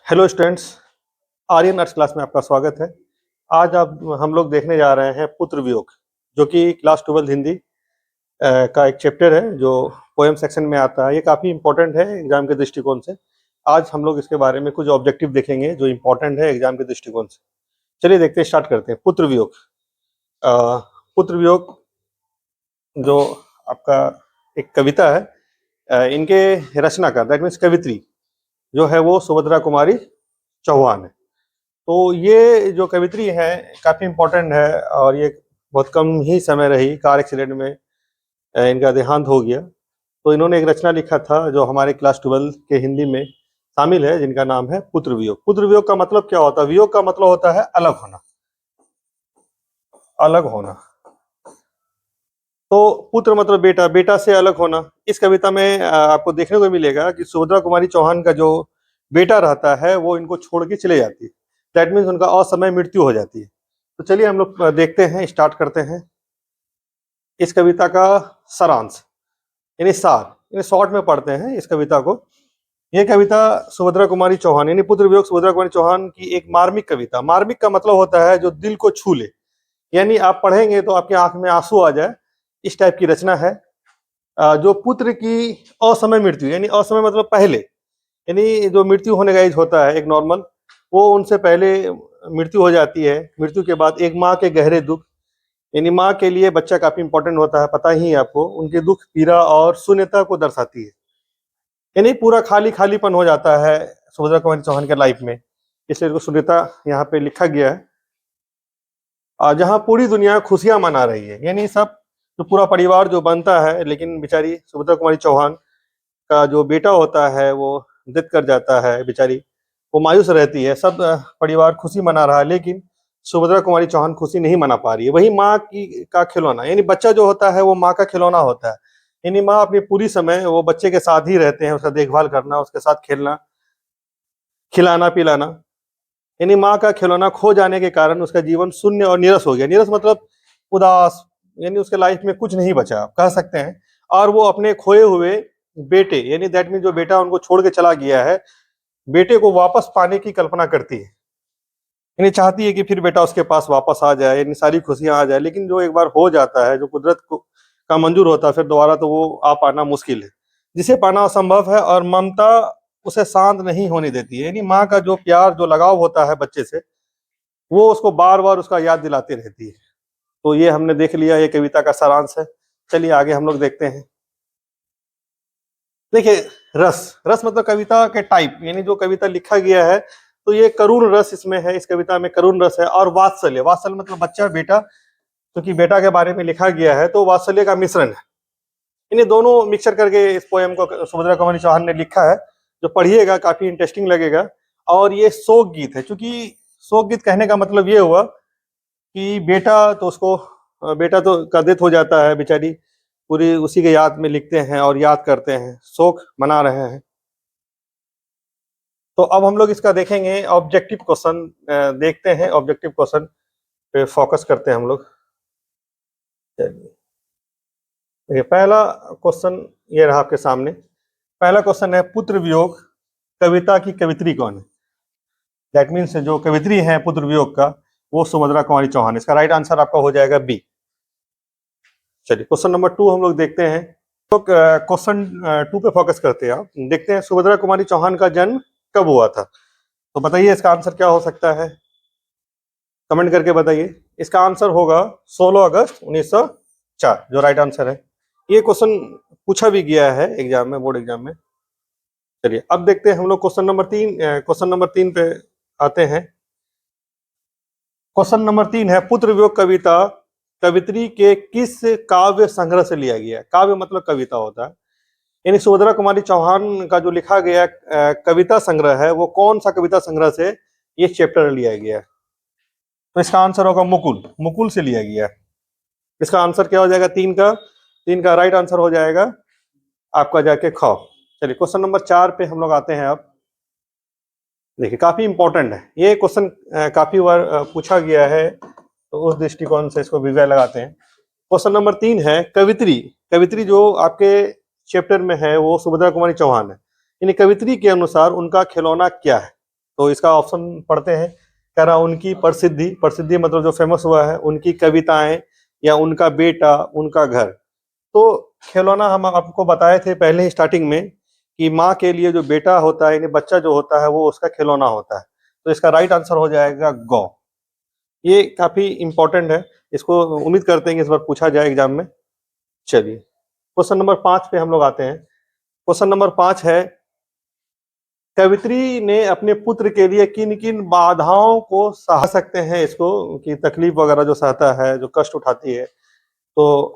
Hello students, Aryan arts class में आपका स्वागत है। आज हम लोग देखने जा रहे हैं पुत्र वियोग, जो कि क्लास 12 हिंदी का एक चैप्टर है जो पोएम सेक्शन में आता है। ये काफ़ी इंपॉर्टेंट है एग्जाम के दृष्टिकोण से। आज हम लोग इसके बारे में कुछ ऑब्जेक्टिव देखेंगे जो इम्पोर्टेंट है एग्जाम के दृष्टिकोण से। चलिए देखते हैं, स्टार्ट करते हैं। पुत्र वियोग। पुत्र वियोग जो आपका एक कविता है, इनके रचनाकार दैट मीन्स कवित्री जो है वो सुभद्रा कुमारी चौहान है। तो ये जो कवित्री है काफ़ी इम्पोर्टेंट है और ये बहुत कम ही समय रही, कार एक्सीडेंट में इनका देहांत हो गया। तो इन्होंने एक रचना लिखा था जो हमारे क्लास 12 के हिंदी में शामिल है, जिनका नाम है पुत्र वियोग। पुत्र वियोग का मतलब क्या होता है? वियोग का मतलब होता है अलग होना, अलग होना। तो पुत्र मतलब बेटा, बेटा से अलग होना। इस कविता में आपको देखने को मिलेगा कि सुभद्रा कुमारी चौहान का जो बेटा रहता है वो इनको छोड़ के चले जाती है। दैट मीन्स उनका असमय मृत्यु हो जाती है। तो चलिए हम लोग देखते हैं, स्टार्ट करते हैं इस कविता का सारांश, यानी सार, यानी शॉर्ट में पढ़ते हैं इस कविता को। यह कविता सुभद्रा कुमारी चौहान यानी पुत्र वियोग सुभद्रा कुमारी चौहान की एक मार्मिक कविता। मार्मिक का मतलब होता है जो दिल को छू ले, यानी आप पढ़ेंगे तो आपकी आंख में आंसू आ जाए, इस टाइप की रचना है। जो पुत्र की असमय मृत्यु, यानी असमय मतलब पहले, यानी जो मृत्यु होने का एज होता है एक नॉर्मल, वो उनसे पहले मृत्यु हो जाती है। मृत्यु के बाद एक माँ के गहरे दुख, यानी माँ के लिए बच्चा काफी इंपॉर्टेंट होता है, पता ही है आपको। उनके दुख, पीड़ा और शून्यता को दर्शाती है, यानी पूरा खाली खालीपन हो जाता है सुभद्रा कुमारी चौहान के लाइफ में, इसलिए इसको शून्यता यहाँ पे लिखा गया है। जहाँ पूरी दुनिया खुशियां मना रही है, यानी सब जो पूरा परिवार जो बनता है, लेकिन बेचारी सुभद्रा कुमारी चौहान का जो बेटा होता है वो डेथ कर जाता है। बेचारी वो मायूस रहती है। सब परिवार खुशी मना रहा है, लेकिन सुभद्रा कुमारी चौहान खुशी नहीं मना पा रही है। वही माँ की का खिलौना, यानी बच्चा जो होता है वो माँ का खिलौना होता है। यानी माँ अपनी पूरी समय वो बच्चे के साथ ही रहते हैं, उसका देखभाल करना, उसके साथ खेलना, खिलाना पिलाना। यानी माँ का खिलौना खो जाने के कारण उसका जीवन शून्य और नीरस हो गया। नीरस मतलब उदास, यानी उसके लाइफ में कुछ नहीं बचा, आप कह सकते हैं। और वो अपने खोए हुए बेटे, यानी दैट मीन जो बेटा उनको छोड़ के चला गया है, बेटे को वापस पाने की कल्पना करती है। यानी चाहती है कि फिर बेटा उसके पास वापस आ जाए, यानी सारी खुशियां आ जाए। लेकिन जो एक बार हो जाता है, जो कुदरत को का मंजूर होता है, फिर दोबारा तो वो आ पाना मुश्किल है, जिसे पाना असंभव है। और ममता उसे शांत नहीं होने देती है, यानी माँ का जो प्यार, जो लगाव होता है बच्चे से, वो उसको बार बार उसका याद दिलाती रहती है। तो ये हमने देख लिया, ये कविता का सारांश है। चलिए आगे हम लोग देखते हैं। देखिए, रस, रस मतलब कविता के टाइप, यानी जो कविता लिखा गया है तो ये करुण रस इसमें है। इस कविता में करुण रस है। और वात्सल्य, वात्सल्य मतलब बच्चा, बेटा, क्योंकि बेटा के बारे में लिखा गया है तो वात्सल्य का मिश्रण है। इन्हें दोनों मिक्सर करके इस पोएम को सुभद्रा कुमारी चौहान ने लिखा है, जो पढ़िएगा काफी इंटरेस्टिंग लगेगा। और ये शोक गीत है, क्योंकि शोक गीत कहने का मतलब ये हुआ कि बेटा तो उसको बेटा तो का डेथ हो जाता है, बेचारी पूरी उसी के याद में लिखते हैं और याद करते हैं, शोक मना रहे हैं। तो अब हम लोग इसका देखेंगे ऑब्जेक्टिव क्वेश्चन, देखते हैं ऑब्जेक्टिव क्वेश्चन पे फोकस करते हैं हम लोग। चलिए, देखिए पहला क्वेश्चन ये रहा आपके सामने। पहला क्वेश्चन है, पुत्र वियोग कविता की कवित्री कौन है? दैट मीन्स जो कवित्री है पुत्र वियोग का, वो सुभद्रा कुमारी चौहान। इसका राइट आंसर आपका हो जाएगा बी। चलिए क्वेश्चन नंबर 2 हम लोग देखते हैं। तो क्वेश्चन 2 पे फोकस करते हैं। आप देखते हैं सुभद्रा कुमारी चौहान का जन्म कब हुआ था। तो बताइए इसका आंसर क्या हो सकता है, कमेंट करके बताइए। इसका आंसर होगा 16 अगस्त 1904, जो राइट आंसर है। ये क्वेश्चन पूछा भी गया है एग्जाम में, बोर्ड एग्जाम में। चलिए अब देखते हैं हम लोग क्वेश्चन नंबर 3। क्वेश्चन नंबर 3 पे आते हैं। क्वेश्चन नंबर 3 है, पुत्र वियोग कविता कवित्री के किस काव्य संग्रह से लिया गया है? काव्य मतलब कविता होता है, यानी सुभद्रा कुमारी चौहान का जो लिखा गया कविता संग्रह है, वो कौन सा कविता संग्रह से ये चैप्टर लिया गया है? तो इसका आंसर होगा मुकुल, मुकुल से लिया गया है। इसका आंसर क्या हो जाएगा? 3 का राइट आंसर हो जाएगा आपका जाके ख। चलिए क्वेश्चन नंबर 4 पे हम लोग आते हैं। अब देखिए काफी इंपॉर्टेंट है ये क्वेश्चन, काफी बार पूछा गया है, तो उस दृष्टिकोण से इसको विजय लगाते हैं। क्वेश्चन नंबर 3 है, कवित्री, कवित्री जो आपके चैप्टर में है वो सुभद्रा कुमारी चौहान है, यानी कवित्री के अनुसार उनका खिलौना क्या है? तो इसका ऑप्शन पढ़ते हैं। कह रहा उनकी प्रसिद्धि मतलब जो फेमस हुआ है, उनकी कविताएं या उनका बेटा, उनका घर। तो खिलौना हम आपको बताए थे पहले ही स्टार्टिंग में कि माँ के लिए जो बेटा होता है यानी बच्चा जो होता है वो उसका खिलौना होता है। तो इसका राइट आंसर हो जाएगा गौ। ये काफी इंपॉर्टेंट है, इसको उम्मीद करते हैं कि इस बार पूछा जाए एग्जाम में। चलिए क्वेश्चन नंबर 5 पे हम लोग आते हैं। क्वेश्चन नंबर 5 है, कवित्री ने अपने पुत्र के लिए किन किन बाधाओं को सह सकते हैं, इसको कि तकलीफ वगैरह जो सहता है, जो कष्ट उठाती है, तो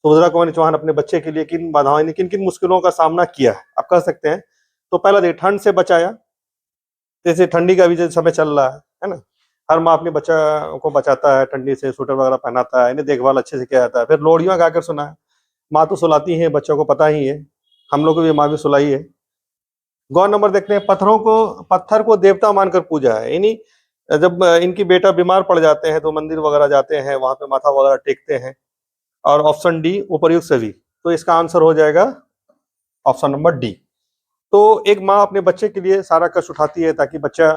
सुभद्रा कुमारी चौहान अपने बच्चे के लिए किन बाधाओं यानी किन किन मुश्किलों का सामना किया है, आप कह सकते हैं। तो पहला देखिए, ठंड से बचाया, जैसे ठंडी का भी जो समय चल रहा है ना, हर माँ अपने बच्चा को बचाता है ठंडी से, स्वेटर वगैरह पहनाता है, इन्हें देखभाल अच्छे से किया जाता है। फिर लोरियां गाकर सुनाया, माँ तो सुलाती है, बच्चों को पता ही है, हम लोग को भी माँ भी सुलाई है। गौ नंबर देखते हैं, पत्थर को देवता मानकर पूजा है, यानी जब इनकी बेटा बीमार पड़ जाते हैं तो मंदिर वगैरह जाते हैं, वहां पे माथा वगैरह टेकते हैं। और ऑप्शन डी उपर्युक्त सभी, तो इसका आंसर हो जाएगा ऑप्शन नंबर डी। तो एक माँ अपने बच्चे के लिए सारा कष्ट उठाती है ताकि बच्चा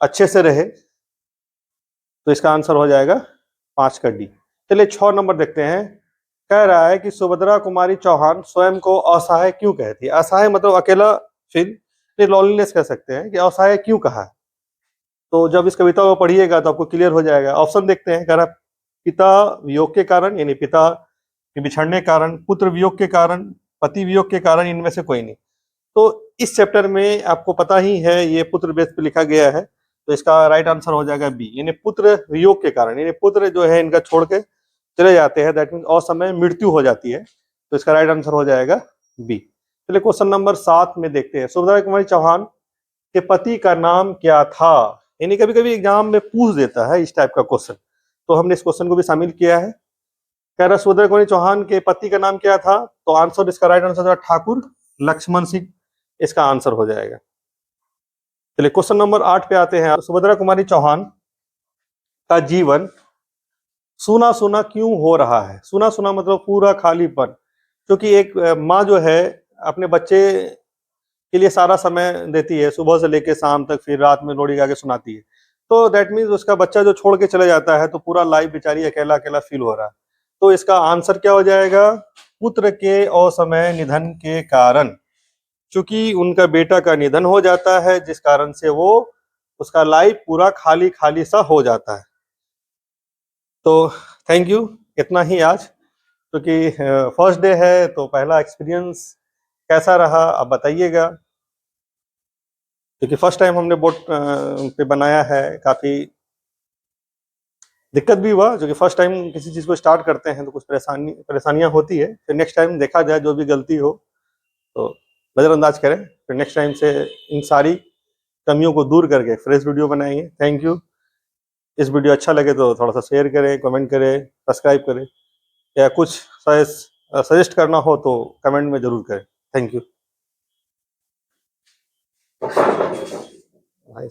अच्छे से रहे, तो इसका आंसर हो जाएगा 5 का डी। चलिए 6 नंबर देखते हैं। कह रहा है कि सुभद्रा कुमारी चौहान स्वयं को असहाय क्यों कहती है। असहाय मतलब अकेला फील, लॉनलीनेस कह सकते हैं, कि असहाय क्यों कहा है। तो जब इस कविता को पढ़िएगा तो आपको क्लियर हो जाएगा। ऑप्शन देखते हैं। कह रहा पिता वियोग के कारण, यानी पिता के बिछड़ने के कारण, पुत्र वियोग के कारण, पति वियोग के कारण, इनमें से कोई नहीं। तो इस चैप्टर में आपको पता ही है ये पुत्र बेस पे लिखा गया है, तो इसका राइट आंसर हो जाएगा बी, यानी पुत्र वियोग के कारण, यानी पुत्र जो है इनका छोड़ के चले जाते हैं, दैट मीन असमय मृत्यु हो जाती है, तो इसका राइट आंसर हो जाएगा बी। चलिए क्वेश्चन नंबर 7 में देखते हैं। सुभद्रा कुमारी चौहान के पति का नाम क्या था, यानी कभी कभी एग्जाम में पूछ देता है इस टाइप का क्वेश्चन, तो हमने इस क्वेश्चन को भी शामिल किया है। कह रहा सुभद्रा कुमारी चौहान के पति का नाम क्या था, तो आंसर, इसका राइट आंसर ठाकुर लक्ष्मण सिंह, इसका आंसर हो जाएगा। चलिए क्वेश्चन नंबर 8 पे आते हैं। सुभद्रा कुमारी चौहान का जीवन सूना सूना क्यों हो रहा है। सूना सूना मतलब पूरा खालीपन, क्योंकि एक माँ जो है अपने बच्चे के लिए सारा समय देती है, सुबह से लेकर शाम तक, फिर रात में लोरी गा के सुनाती है, तो दैट मीन्स उसका बच्चा जो छोड़ के चले जाता है तो पूरा लाइफ बेचारी अकेला अकेला फील हो रहा है। तो इसका आंसर क्या हो जाएगा, पुत्र के असमय निधन के कारण, क्योंकि उनका बेटा का निधन हो जाता है जिस कारण से वो, उसका लाइफ पूरा खाली खाली सा हो जाता है। तो थैंक यू, इतना ही आज, क्योंकि फर्स्ट डे है तो पहला एक्सपीरियंस कैसा रहा आप बताइएगा, क्योंकि फर्स्ट टाइम हमने बोर्ड पे बनाया है, काफी दिक्कत भी हुआ, क्योंकि फर्स्ट टाइम किसी चीज को स्टार्ट करते हैं तो कुछ परेशानियां होती है। फिर नेक्स्ट टाइम देखा जाए, जो भी गलती हो तो नजरअंदाज करें, फिर नेक्स्ट टाइम से इन सारी कमियों को दूर करके फ्रेश वीडियो बनाएंगे। Thank you. इस वीडियो अच्छा लगे तो थोड़ा सा शेयर करें, कमेंट करें, सब्सक्राइब करें, या कुछ सजेस्ट करना हो तो कमेंट में जरूर करें। थैंक यू भाई साहब।